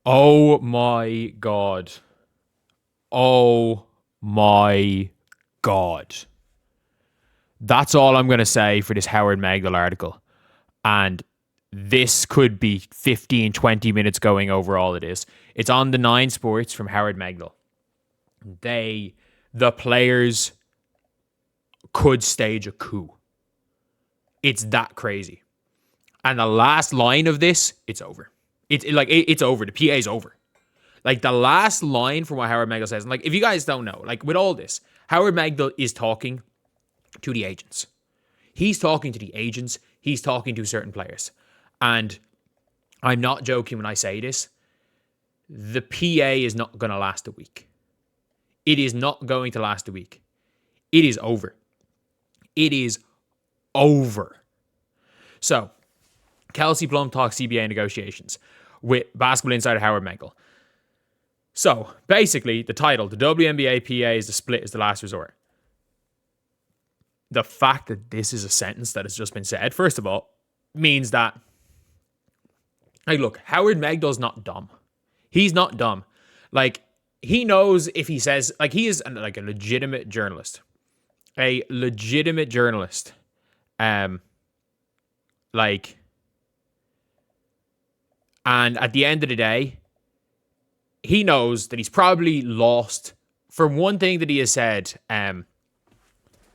Oh my God. Oh my God. That's all I'm going to say for this Howard Magdal article. And this could be 15, 20 minutes going over all of this. It's on the Nine Sports from Howard Magdal. The players could stage a coup. It's that crazy. And the last line of this, it's over. It's over. The PA's over. Like the last line from what Howard Magdal says, and like if you guys don't know, like with all this, Howard Magdal is talking to the agents. He's talking to the agents. He's talking to certain players. And I'm not joking when I say this. The PA is not going to last a week. It is not going to last a week. It is over. It is over. So, Kelsey Plum talks CBA negotiations with Basketball Insider Howard Magdal. So, basically, the title, the WNBA PA is the split is the last resort. The fact that this is a sentence that has just been said, first of all, means that, like, look, Howard Magdal's not dumb. He's not dumb. Like, he knows if he says, like, he is like a legitimate journalist. A legitimate journalist. Like, and at the end of the day, he knows that he's probably lost for one thing that he has said.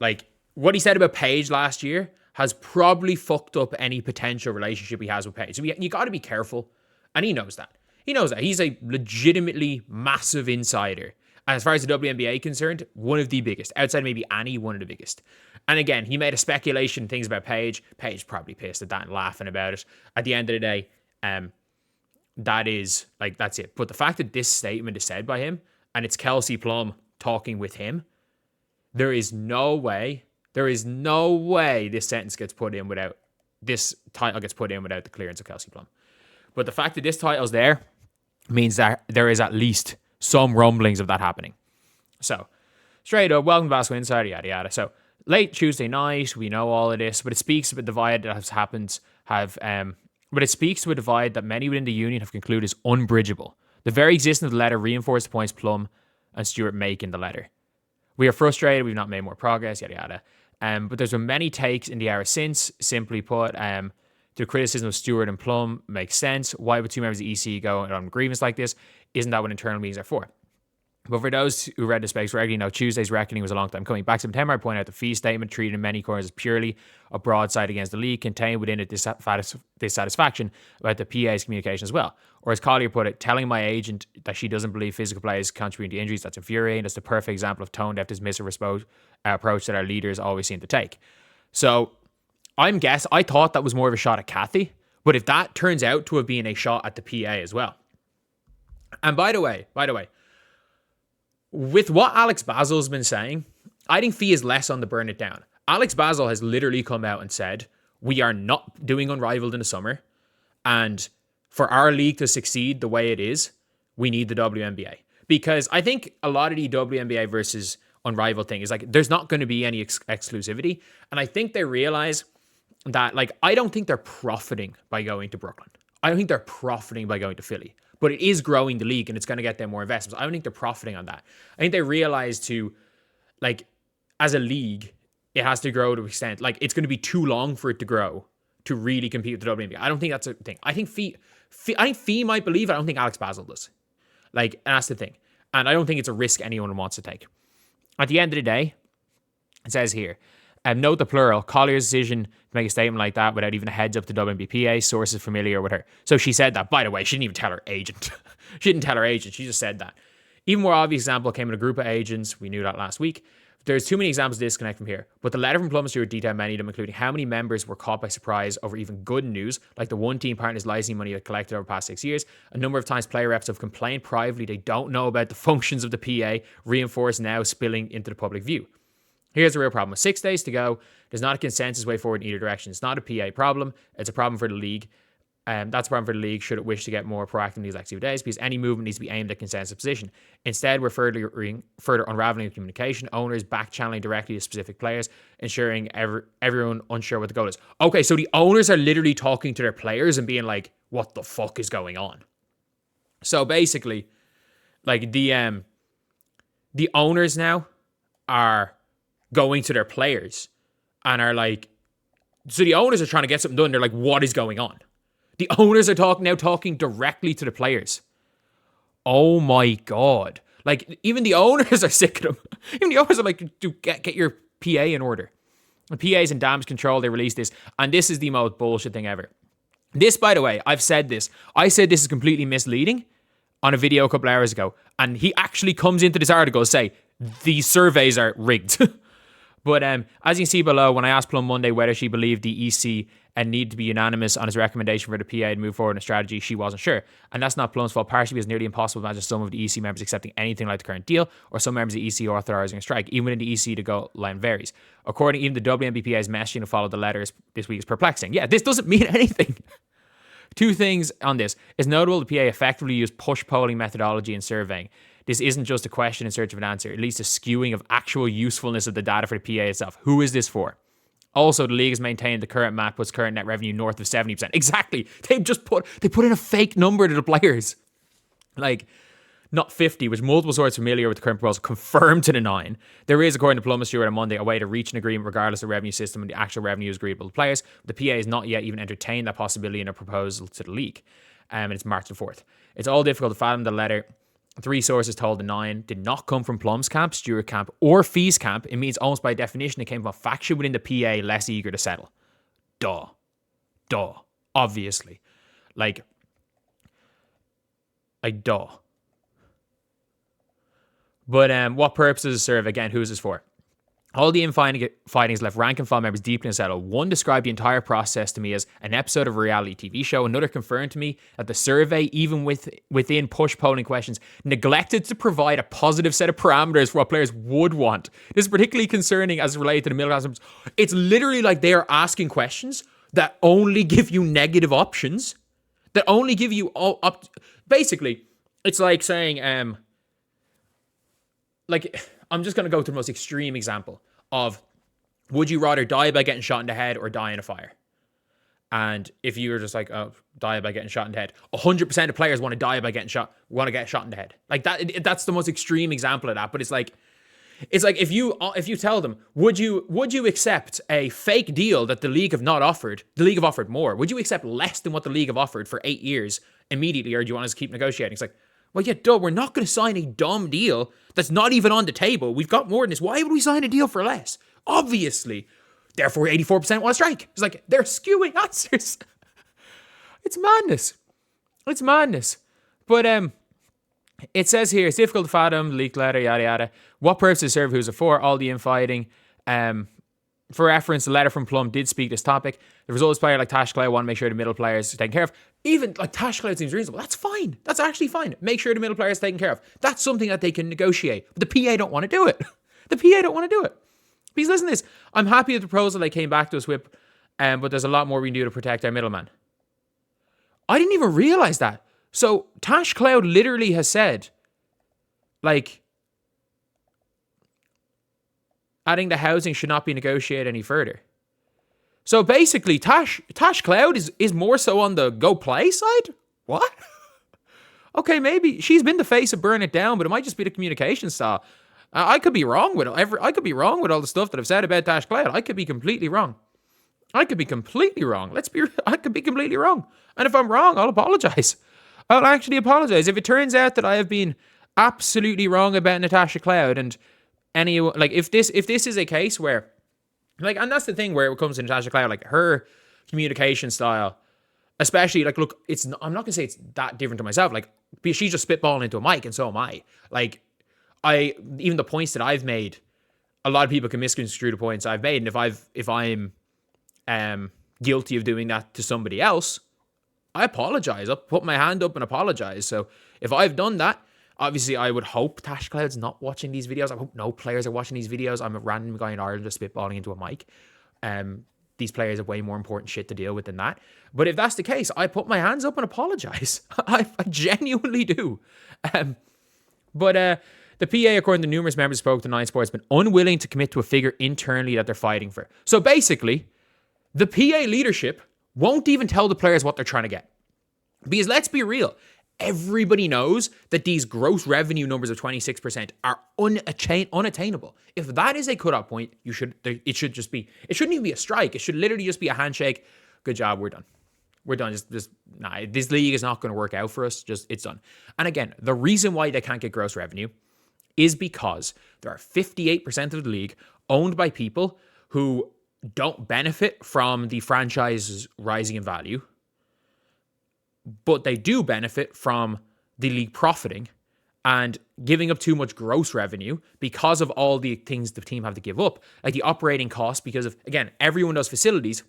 Like, what he said about Paige last year has probably fucked up any potential relationship he has with Paige. So you got to be careful. And he knows that. He knows that. He's a legitimately massive insider. And as far as the WNBA concerned, one of the biggest. Outside maybe Annie, one of the biggest. And again, he made a speculation, things about Paige. Paige probably pissed at that and laughing about it. At the end of the day, that is, like, that's it. But the fact that this statement is said by him, and it's Kelsey Plum talking with him, there is no way this sentence gets put in without, this title gets put in without the clearance of Kelsey Plum. But the fact that this title's there means that there is at least some rumblings of that happening. So, straight up, welcome to Basketball Insider, yada yada. So, late Tuesday night, we know all of this, but it speaks to a divide that has happened, but it speaks to a divide that many within the union have concluded is unbridgeable. The very existence of the letter reinforced the points Plum and Stewart make in the letter. We are frustrated, we've not made more progress, yada yada. But there's been many takes in the hour since. Simply put, the criticism of Stewart and Plum makes sense. Why would two members of the EC go on grievance like this? Isn't that what internal meetings are for? But for those who read the specs regularly know Tuesday's reckoning was a long time coming. Back in September, I pointed out the fee statement treated in many corners as purely a broadside against the league, contained within it dissatisfaction about the PA's communication as well. Or as Collier put it, telling my agent that she doesn't believe physical players contributing to injuries, that's infuriating. That's the perfect example of tone deaf, dismissive approach that our leaders always seem to take. So I thought that was more of a shot at Kathy, but if that turns out to have been a shot at the PA as well. And by the way, with what Alex Basil's been saying, I think Fee is less on the burn it down. Alex Basil has literally come out and said, we are not doing Unrivaled in the summer. And for our league to succeed the way it is, we need the WNBA. Because I think a lot of the WNBA versus Unrivaled thing is like, there's not going to be any exclusivity. And I think they realize that, like, I don't think they're profiting by going to Brooklyn. I don't think they're profiting by going to Philly. But it is growing the league and it's going to get them more investments. I don't think they're profiting on that. I think they realize to, like, as a league, it has to grow to an extent. Like, it's going to be too long for it to grow to really compete with the WNBA. I don't think that's a thing. I think Fee might believe it. I don't think Alex Basil does. Like, and that's the thing. And I don't think it's a risk anyone wants to take. At the end of the day, it says here, note the plural, Collier's decision to make a statement like that without even a heads up to WNBA PA, sources familiar with her. So she said that. By the way, she didn't even tell her agent. She didn't tell her agent. She just said that. Even more obvious example came in a group of agents. We knew that last week. There's too many examples to disconnect from here. But the letter from Plum and Stewart detailed many of them, including how many members were caught by surprise over even good news, like the one team partners licensing money that collected over the past 6 years. A number of times player reps have complained privately they don't know about the functions of the PA, reinforced now spilling into the public view. Here's the real problem. With 6 days to go, there's not a consensus way forward in either direction. It's not a PA problem. It's a problem for the league. That's a problem for the league should it wish to get more proactive in these next few days, because any movement needs to be aimed at consensus position. Instead, we're further unraveling communication, owners back channeling directly to specific players, ensuring everyone unsure what the goal is. Okay, so the owners are literally talking to their players and being like, what the fuck is going on? So basically, like the owners now are going to their players and are like, so the owners are trying to get something done. They're like, what is going on? The owners are talking directly to the players. Oh my God. Like, even the owners are sick of them. Even the owners are like, get your PA in order. The PA's in damage control. They released this. And this is the most bullshit thing ever. This, by the way, I've said this. I said this is completely misleading on a video a couple hours ago. And he actually comes into this article to say, these surveys are rigged. But as you can see below, when I asked Plum Monday whether she believed the EC needed to be unanimous on his recommendation for the PA to move forward in a strategy, she wasn't sure. And that's not Plum's fault, partially because it's nearly impossible to imagine some of the EC members accepting anything like the current deal, or some members of the EC authorising a strike. Even within the EC, the goal line varies. According to even the WNBA PA's messaging to follow the letters this week is perplexing. Yeah, this doesn't mean anything. Two things on this. It's notable the PA effectively used push polling methodology in surveying. This isn't just a question in search of an answer. It leads to skewing of actual usefulness of the data for the PA itself. Who is this for? Also, the league has maintained the current map puts current net revenue north of 70%. Exactly. They put in a fake number to the players. Like, not 50, which multiple sources familiar with the current proposal confirmed to the 9. There is, according to Plum and Stewart on Monday, a way to reach an agreement regardless of revenue system and the actual revenue is agreeable to players. The PA has not yet even entertained that possibility in a proposal to the league. And it's March the 4th. It's all difficult to fathom the letter. 3 sources told the 9 did not come from Plum's camp, Stewart camp, or Fee's camp. It means almost by definition it came from a faction within the PA less eager to settle. Duh. Obviously. Like, duh. But what purpose does it serve? Again, who is this for? All the infightings left rank and file members deeply unsettled. One described the entire process to me as an episode of a reality TV show. Another confirmed to me that the survey, even within push polling questions, neglected to provide a positive set of parameters for what players would want. This is particularly concerning as related to the middle class members. It's literally like they are asking questions that only give you negative options, that only give you all up. Basically, it's like saying, like, I'm just going to go to the most extreme example of, would you rather die by getting shot in the head or die in a fire? And if you were just like, oh, die by getting shot in the head, 100% of players want to die by getting shot, want to get shot in the head. Like that's the most extreme example of that. But it's like if you tell them, would you accept a fake deal that the league have not offered? The league have offered more. Would you accept less than what the league have offered for 8 years immediately, or do you want us to keep negotiating? It's like, well, yeah, duh, we're not going to sign a dumb deal that's not even on the table. We've got more than this. Why would we sign a deal for less? Obviously. Therefore, 84% want to strike. It's like, they're skewing answers. It's madness. But it says here, it's difficult to fathom, leaked letter, yada, yada. What purpose does it serve? Who's it for? All the infighting. For reference, the letter from Plum did speak this topic. The results player like Tash Cloud want to make sure the middle players are taken care of. Even like Tash Cloud seems reasonable. That's fine. That's actually fine. Make sure the middle players are taken care of. That's something that they can negotiate. But the PA don't want to do it. Because listen to this. I'm happy with the proposal they came back to us with, but there's a lot more we can do to protect our middleman. I didn't even realize that. So Tash Cloud literally has said, like, adding the housing should not be negotiated any further. So basically, Tash Cloud is more so on the go play side? What? Okay, maybe she's been the face of burn it down, but it might just be the communication style. I could be wrong with all the stuff that I've said about Tash Cloud. I could be completely wrong. I could be completely wrong. And if I'm wrong, I'll apologize. I'll actually apologize. If it turns out that I have been absolutely wrong about Natasha Cloud, and if this is a case where, like, and that's the thing where it comes to Natasha Cloud, like, her communication style, especially, like, look, I'm not gonna say it's that different to myself. Like, she's just spitballing into a mic, and so am I. Like, even the points that I've made, a lot of people can misconstrue the points I've made, and if I'm guilty of doing that to somebody else, I apologize. I'll put my hand up and apologize. So if I've done that, obviously I would hope Tash Cloud's not watching these videos. I hope no players are watching these videos. I'm a random guy in Ireland just spitballing into a mic. These players have way more important shit to deal with than that. But if that's the case, I put my hands up and apologize. I genuinely do. But the PA, according to numerous members spoke to Nine Sports, has been unwilling to commit to a figure internally that they're fighting for. So basically, the PA leadership won't even tell the players what they're trying to get. Because let's be real, everybody knows that these gross revenue numbers of 26% are unattainable. If that is a cutoff point, it shouldn't even be a strike. It should literally just be a handshake. Good job, we're done. We're done. This league is not going to work out for us. It's done. And again, the reason why they can't get gross revenue is because there are 58% of the league owned by people who don't benefit from the franchises rising in value, but they do benefit from the league profiting and giving up too much gross revenue because of all the things the team have to give up, like the operating costs, because of, again, everyone does facilities.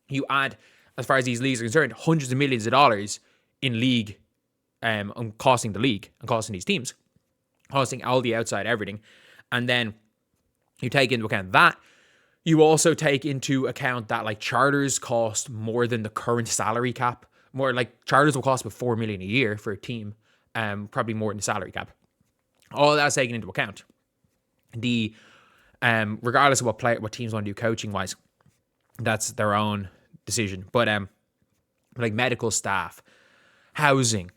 You add, as far as these leagues are concerned, hundreds of millions of dollars in league, costing the league and costing these teams, costing all the outside everything. And then you take into account that. You also take into account that like charters cost more than the current salary cap. More like charters will cost about $4 million a year for a team, probably more than the salary cap. All that's taken into account. The regardless of what teams want to do coaching wise, that's their own decision. But like medical staff, housing,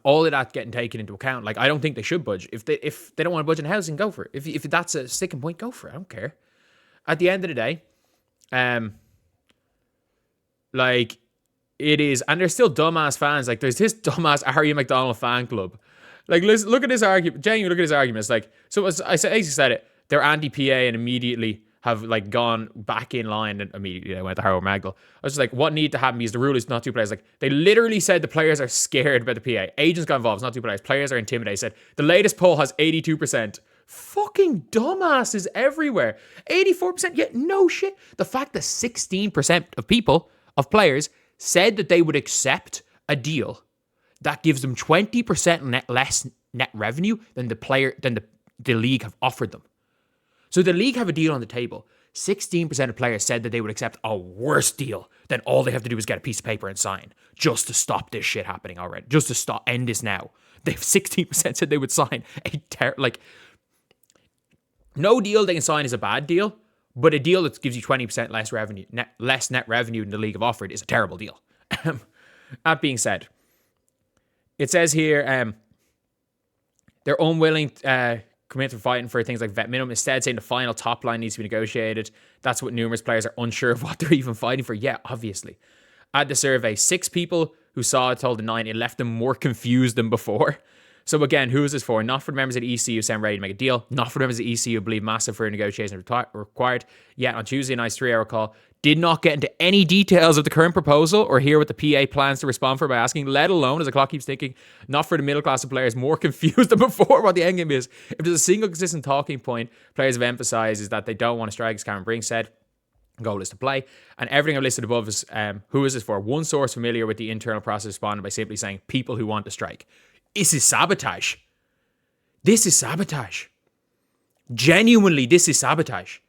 all of that getting taken into account. Like I don't think they should budge. If they don't want to budge in housing, go for it. If that's a sticking point, go for it. I don't care. At the end of the day, like. It is, and there's still dumbass fans. Like, there's this dumbass Harry McDonald fan club. Like, listen, look at this argument. Genuinely, look at his argument. It's like, so I said it. They're anti-PA and immediately have, like, gone back in line and immediately they went to Howard Magdal. I was just like, what need to happen because the rule is not two players. Like, they literally said the players are scared by the PA. Agents got involved. It's not two players. Players are intimidated. Said, the latest poll has 82%. Fucking dumbasses everywhere. 84%. Yeah, no shit. The fact that 16% of players said that they would accept a deal that gives them 20% less net revenue than the league have offered them. So the league have a deal on the table. 16% of players said that they would accept a worse deal than all they have to do is get a piece of paper and sign just to stop this shit happening already. Just to end this now. They've 16% said they would sign no deal they can sign is a bad deal. But a deal that gives you 20% less net revenue than the league have offered is a terrible deal. That being said, it says here they're unwilling to commit to fighting for things like vet minimum. Instead, saying the final top line needs to be negotiated. That's what numerous players are unsure of what they're even fighting for. Yeah, obviously. At the survey, 6 people who saw it told the 9 it left them more confused than before. So again, who is this for? Not for the members of the EC who sound ready to make a deal. Not for the members of the EC who believe massive further negotiations are required. Yet on Tuesday night's 3-hour call, did not get into any details of the current proposal or hear what the PA plans to respond for by asking, let alone, as the clock keeps ticking, not for the middle class of players more confused than before what the endgame is. If there's a single consistent talking point players have emphasized is that they don't want to strike, as Cameron Brink said. Goal is to play. And everything I've listed above is, who is this for? One source familiar with the internal process responded by simply saying, people who want to strike. This is sabotage. This is sabotage. Genuinely, this is sabotage.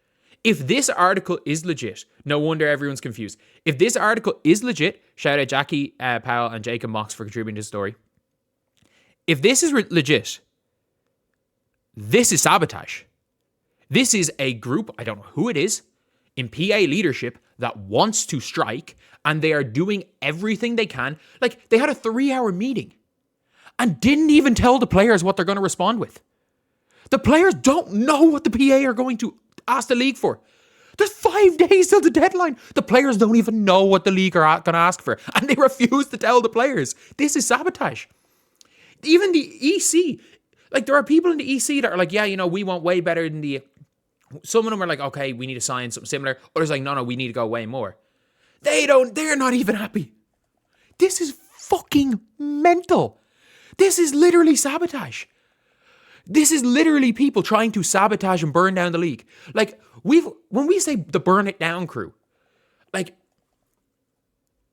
If this article is legit, no wonder everyone's confused. If this article is legit, shout out Jackie Powell and Jacob Mox for contributing to the story. If this is legit, this is sabotage. This is a group, I don't know who it is, in PA leadership that wants to strike, and they are doing everything they can. Like, they had a 3-hour meeting and didn't even tell the players what they're going to respond with. The players don't know what the PA are going to ask the league for. There's 5 days till the deadline. The players don't even know what the league are going to ask for, and they refuse to tell the players. This is sabotage. Even the EC, like, there are people in the EC that are like, yeah, you know, we want way better than the... Some of them are like, okay, we need to sign something similar. Others are like, no, we need to go way more. They're not even happy. This is fucking mental. This is literally sabotage. This is literally people trying to sabotage and burn down the league. Like, when we say the burn it down crew, like,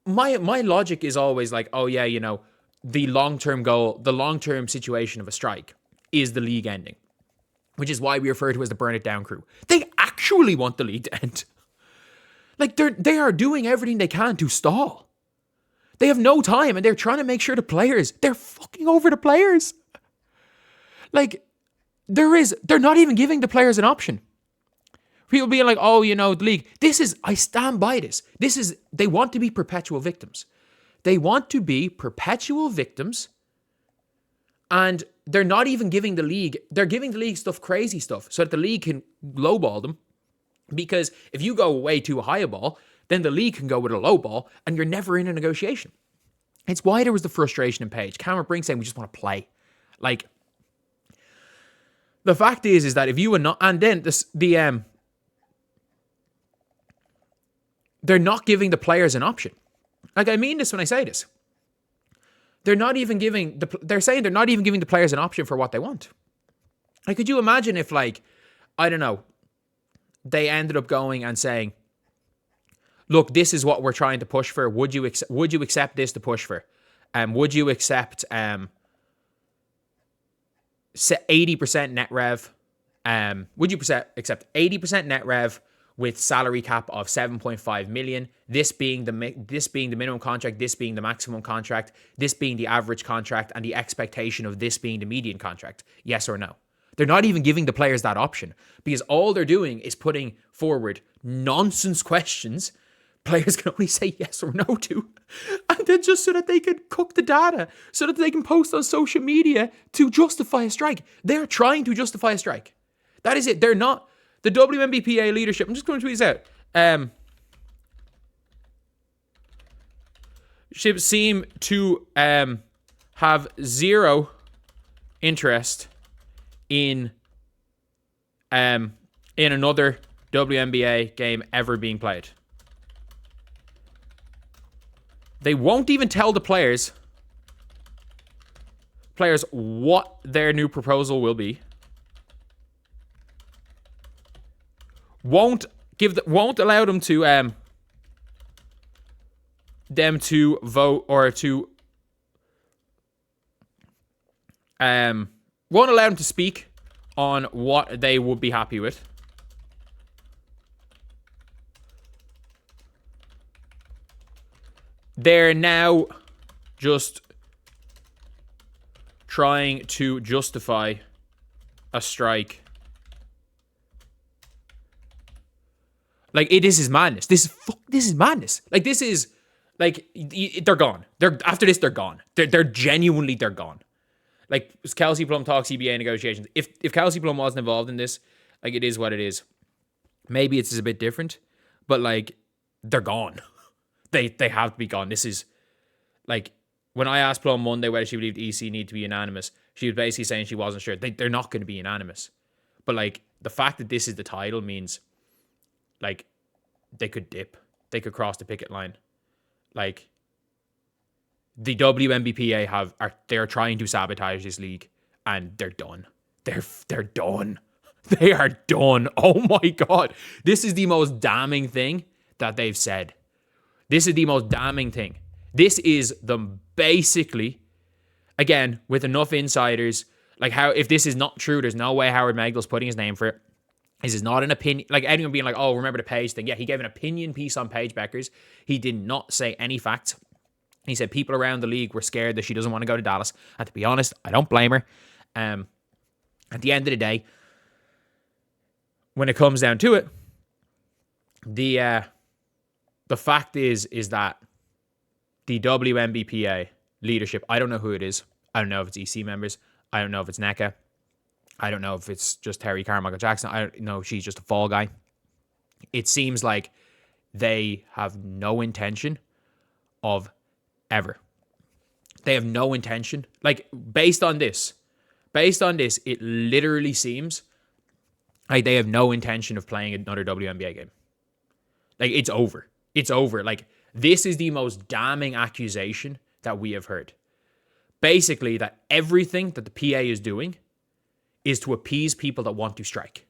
my logic is always like, oh yeah, you know, the long-term goal, the long-term situation of a strike is the league ending, which is why we refer to it as the burn it down crew. They actually want the league to end. Like, they are doing everything they can to stall. They have no time, and they're trying to make sure they're fucking over the players. Like, they're not even giving the players an option. People being like, oh, you know, the league. I stand by this. They want to be perpetual victims. They want to be perpetual victims And they're not even giving the league, they're giving the league crazy stuff, so that the league can lowball them. Because if you go way too high a ball, then the league can go with a low ball, and you're never in a negotiation. It's why there was the frustration in Paige. Cameron Brink saying, we just want to play. Like, the fact is that if you were not, and then they're not giving the players an option. Like, I mean this when I say this. They're saying they're not even giving the players an option for what they want. Like, could you imagine if, like, I don't know, they ended up going and saying, look, this is what we're trying to push for. Would you accept this to push for? Would you accept 80% net rev? Would you accept 80% net rev with salary cap of 7.5 million? This being the minimum contract, this being the maximum contract, this being the average contract, and the expectation of this being the median contract. Yes or no? They're not even giving the players that option, because all they're doing is putting forward nonsense questions players can only say yes or no to. And then just so that they can cook the data, so that they can post on social media to justify a strike. They're trying to justify a strike. That is it. They're not. The WNBA PA leadership, I'm just going to tweet this out. Seem to have zero interest in another WNBA game ever being played. They won't even tell the players what their new proposal will be. Won't allow them to vote or to won't allow them to speak on what they would be happy with. They're now just trying to justify a strike. Like, this is madness. This is madness. Like, this is, like, they're gone. After this, they're gone. They're genuinely, they're gone. Like, Kelsey Plum talks CBA negotiations. If Kelsey Plum wasn't involved in this, like, it is what it is. Maybe it's a bit different, but, like, they're gone. They have to be gone. This is, like, when I asked Plum Monday whether she believed EC need to be unanimous, she was basically saying she wasn't sure. They're not going to be unanimous. But, like, the fact that this is the title means, like, they could dip. They could cross the picket line. Like, the WNBA PA they're trying to sabotage this league, and they're done. They're done. They are done. Oh my God. This is the most damning thing that they've said. This is the most damning thing. This is them basically, again, with enough insiders, like, how, if this is not true, there's no way Howard Megdal's putting his name for it. This is not an opinion. Like, anyone being like, oh, remember the Paige thing? Yeah, he gave an opinion piece on Paige Bueckers. He did not say any facts. He said people around the league were scared that she doesn't want to go to Dallas. And to be honest, I don't blame her. At the end of the day, when it comes down to it, the fact is that the WNBA PA leadership, I don't know who it is. I don't know if it's EC members. I don't know if it's NECA. I don't know if it's just Terry Carmichael Jackson. I don't know if she's just a fall guy. It seems like they have no intention of ever. They have no intention. Like, based on this, it literally seems like they have no intention of playing another WNBA game. Like, it's over. It's over. Like, this is the most damning accusation that we have heard. Basically, that everything that the PA is doing is to appease people that want to strike.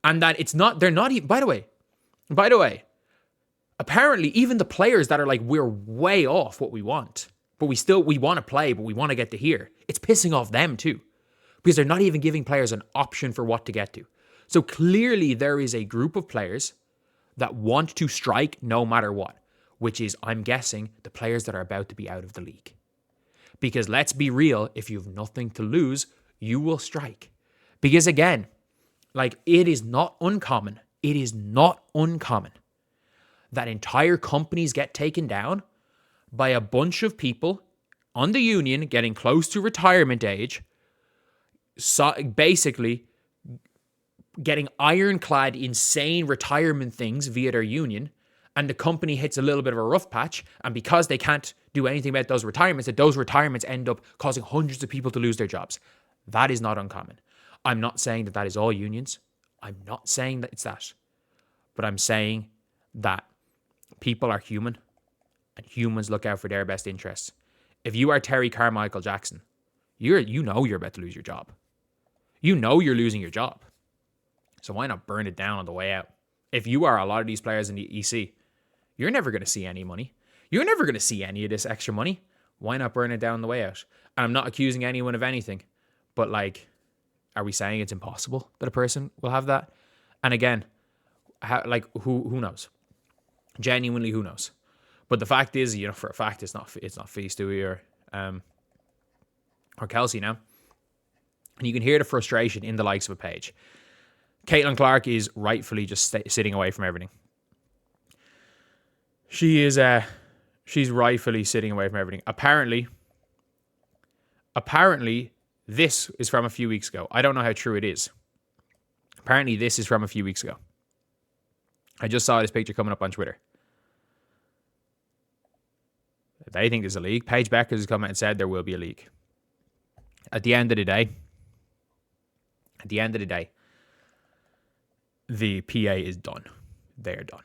And that it's not, they're not even, by the way, apparently even the players that are like, we're way off what we want, but we want to play, but we want to get to here. It's pissing off them too, because they're not even giving players an option for what to get to. So clearly there is a group of players that want to strike no matter what, which is, I'm guessing, the players that are about to be out of the league. Because let's be real, if you have nothing to lose, you will strike. Because again, like, it is not uncommon that entire companies get taken down by a bunch of people on the union getting close to retirement age, basically getting ironclad, insane retirement things via their union, and the company hits a little bit of a rough patch, and because they can't do anything about those retirements end up causing hundreds of people to lose their jobs. That is not uncommon. I'm not saying that is all unions. I'm not saying that it's that. But I'm saying that people are human, and humans look out for their best interests. If you are Terry Carmichael Jackson, you know you're about to lose your job. You know you're losing your job. So why not burn it down on the way out? If you are a lot of these players in the EC, you're never going to see any money. You're never going to see any of this extra money. Why not burn it down on the way out? And I'm not accusing anyone of anything, but like, are we saying it's impossible that a person will have that? And again, who knows? Genuinely, who knows? But the fact is, for a fact, it's not Fee, Stewie, or Kelsey now. And you can hear the frustration in the likes of a Paige. Caitlin Clark is rightfully just sitting away from everything. She's rightfully sitting away from everything. Apparently, this is from a few weeks ago. I don't know how true it is. Apparently, this is from a few weeks ago. I just saw this picture coming up on Twitter. They think there's a league. Paige Bueckers has come out and said there will be a league. At the end of the day, the PA is done. They're done.